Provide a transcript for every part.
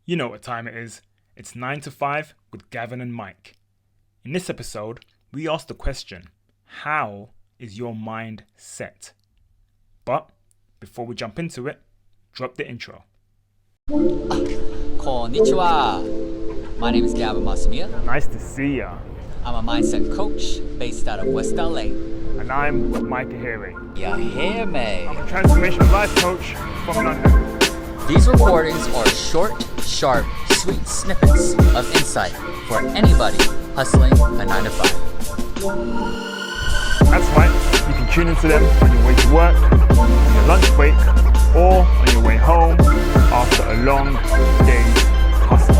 You know what time it is. It's 9 to 5 with Gavin and Mike. In this episode, we ask the question, how is your mind set? But before we jump into it, drop the intro. Konnichiwa. My name is Gavin Masumiya. Nice to see ya. I'm a mindset coach based out of West LA. And I'm Mike Aheirwe. You hear me? I'm a Transformational Life Coach from London. These recordings are short, sharp, sweet snippets of insight for anybody hustling a 9 to 5. That's right, you can tune into them on your way to work, on your lunch break, or on your way home after a long day's hustle.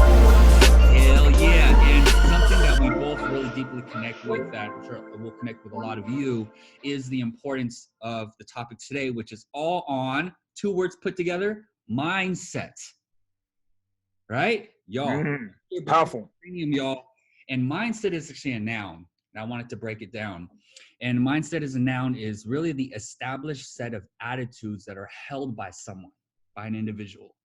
Hell yeah. And something that we both really deeply connect with, that I'm sure will connect with a lot of you, is the importance of the topic today, which is all on two words put together: mindset. Right? Y'all. Powerful. Premium, y'all. And mindset is actually a noun. And I wanted to break it down. And mindset as a noun is really the established set of attitudes that are held by someone, by an individual.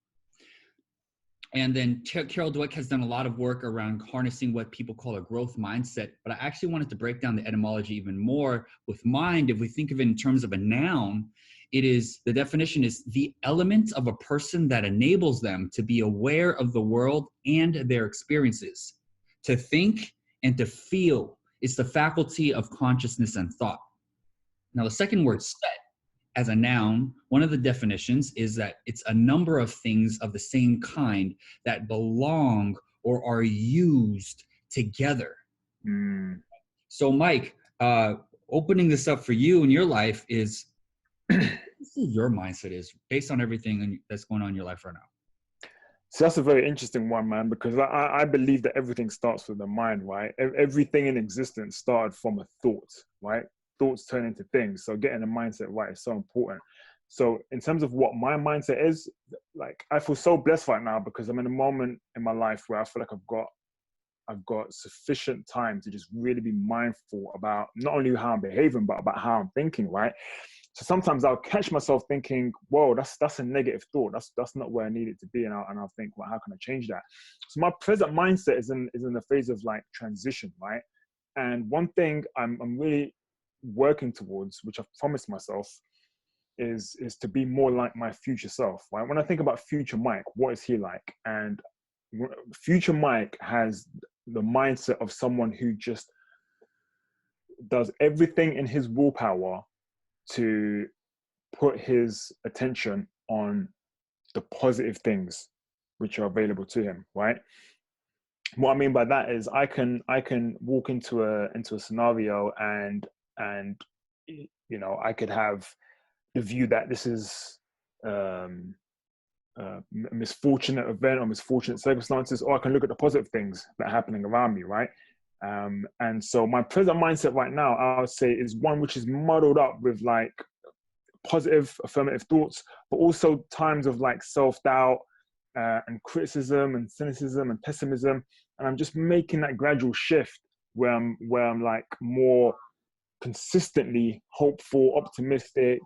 And then Carol Dweck has done a lot of work around harnessing what people call a growth mindset. But I actually wanted to break down the etymology even more with mind. If we think of it in terms of a noun, the definition is the element of a person that enables them to be aware of the world and their experiences, to think and to feel. It's the faculty of consciousness and thought. Now, the second word, set, as a noun, one of the definitions is that it's a number of things of the same kind that belong or are used together. So, Mike, opening this up for you in your life is, your mindset is based on everything that's going on in your life right now. So that's a very interesting one, man, because I believe that everything starts with the mind, right? Everything in existence started from a thought, right? Thoughts turn into things. So getting the mindset right is so important. So in terms of what my mindset is, like, I feel so blessed right now because I'm in a moment in my life where I feel like I've got sufficient time to just really be mindful about not only how I'm behaving, but about how I'm thinking, right? So sometimes I'll catch myself thinking, whoa, that's a negative thought. That's not where I need it to be. And I'll think, well, how can I change that? So my present mindset is in the phase of like transition, right? And one thing I'm really working towards, which I've promised myself, is to be more like my future self, right? When I think about future Mike, what is he like? And future Mike has the mindset of someone who just does everything in his willpower to put his attention on the positive things which are available to him, right? What I mean by that is I can walk into a scenario and you know, I could have the view that this is a misfortunate event or misfortunate circumstances, or I can look at the positive things that are happening around me, right? And so my present mindset right now, I would say, is one which is muddled up with like positive, affirmative thoughts, but also times of like self-doubt and criticism and cynicism and pessimism. And I'm just making that gradual shift where I'm like more consistently hopeful, optimistic,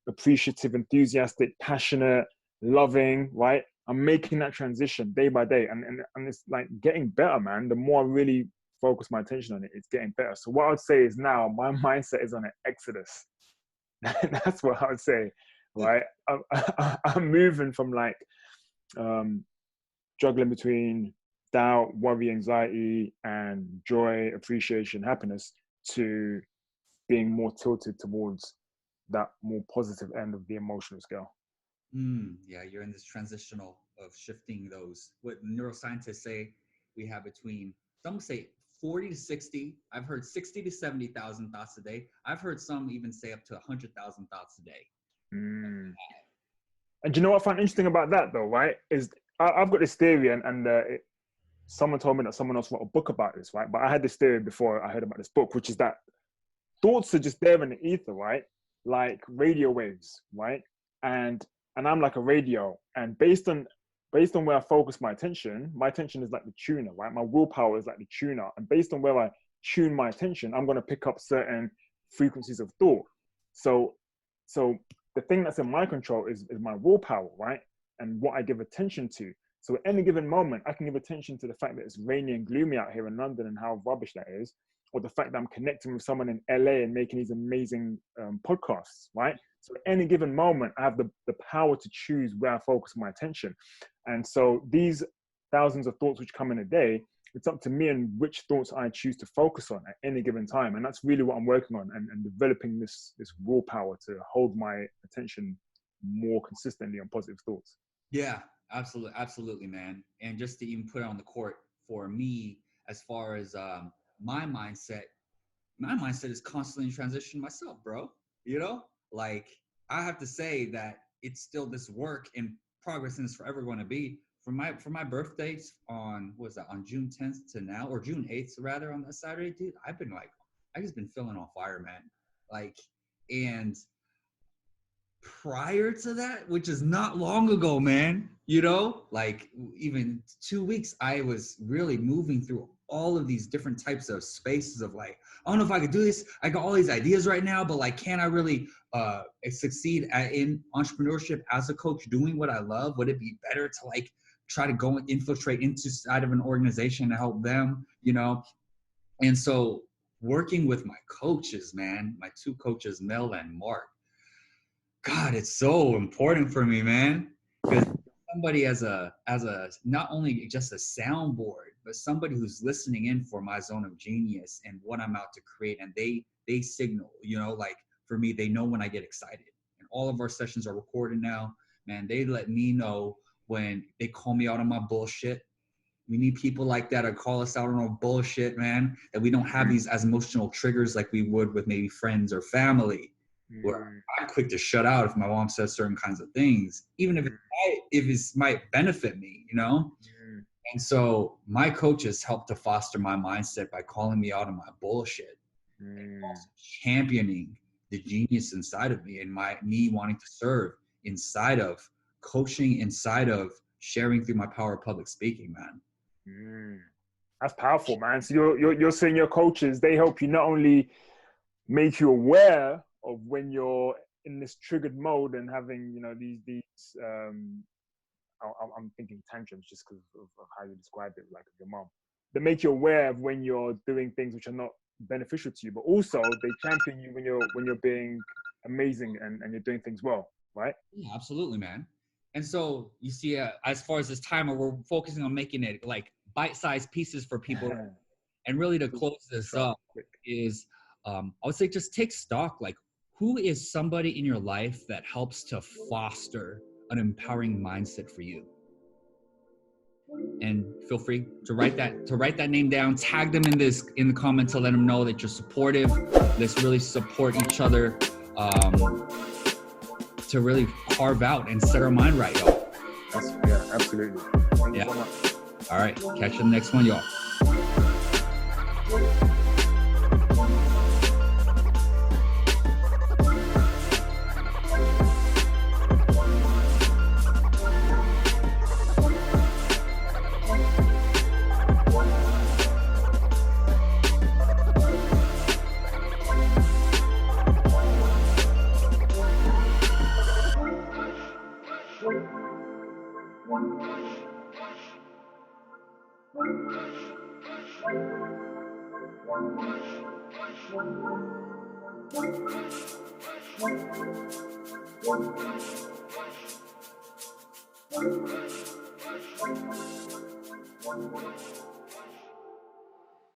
appreciative, enthusiastic, passionate, loving, right? I'm making that transition day by day. And it's like getting better, man. The more I really focus my attention on it, it's getting better. So what I would say is now my mindset is on an exodus. That's what I would say, right? I'm moving from like juggling between doubt, worry, anxiety, and joy, appreciation, happiness, to being more tilted towards that more positive end of the emotional scale. Yeah, you're in this transitional of shifting those. What neuroscientists say we have between, some say 40 to 60. I've heard 60 to 70,000 thoughts a day. I've heard some even say up to 100,000 thoughts a day. And you know what I find interesting about that though, right? Is I've got this theory, and someone told me that someone else wrote a book about this, right? But I had this theory before I heard about this book, which is that thoughts are just there in the ether, right? Like radio waves, right? And I'm like a radio, and based on where I focus my attention is like the tuner, right? My willpower is like the tuner, and based on where I tune my attention, I'm going to pick up certain frequencies of thought. So the thing that's in my control is my willpower, right? And what I give attention to. So at any given moment, I can give attention to the fact that it's rainy and gloomy out here in London and how rubbish that is, or the fact that I'm connecting with someone in LA and making these amazing podcasts, right? So at any given moment, I have the power to choose where I focus my attention. And so these thousands of thoughts which come in a day, it's up to me and which thoughts I choose to focus on at any given time. And that's really what I'm working on, and developing this willpower to hold my attention more consistently on positive thoughts. Yeah, absolutely, man. And just to even put it on the court for me, as far as my mindset is constantly in transition myself, bro. You know, like I have to say that it's still this work in progress, and it's forever going to be. For my birthdays on, what was that, on June 10th to now, or June 8th rather, on that Saturday, dude, I just been feeling on fire, man. Like, and prior to that, which is not long ago, man, you know, like even 2 weeks, I was really moving through all of these different types of spaces of like, I don't know if I could do this. I got all these ideas right now, but like, can I really succeed in entrepreneurship as a coach doing what I love? Would it be better to like try to go and infiltrate inside of an organization to help them, you know? And so working with my coaches, man, my two coaches, Mel and Mark, God, it's so important for me, man. Because somebody as a not only just a soundboard, but somebody who's listening in for my zone of genius and what I'm out to create. And they signal, you know, like for me, they know when I get excited. And all of our sessions are recorded now. Man, they let me know when they call me out on my bullshit. We need people like that to call us out on our bullshit, man. That we don't have these as emotional triggers like we would with maybe friends or family. Where I'm quick to shut out if my mom says certain kinds of things, even if it might benefit me, you know? And so my coaches help to foster my mindset by calling me out on my bullshit and also championing the genius inside of me and me wanting to serve inside of coaching, inside of sharing through my power of public speaking, man. That's powerful, man. So you're saying your coaches, they help you not only make you aware of when you're in this triggered mode and having, you know, these I'm thinking tantrums just because of how you described it, like your mom. They make you aware of when you're doing things which are not beneficial to you, but also they champion you when you're being amazing and you're doing things well, right? Yeah, absolutely, man. And so you see, as far as this timer, we're focusing on making it like bite-sized pieces for people. And really to close this up is, I would say just take stock, like who is somebody in your life that helps to foster an empowering mindset for you? And feel free to write that name down, tag them in the comments to let them know that you're supportive. Let's really support each other to really carve out and set our mind right, y'all. Yeah, absolutely. Thank you so much. All right, catch you in the next one, y'all. One.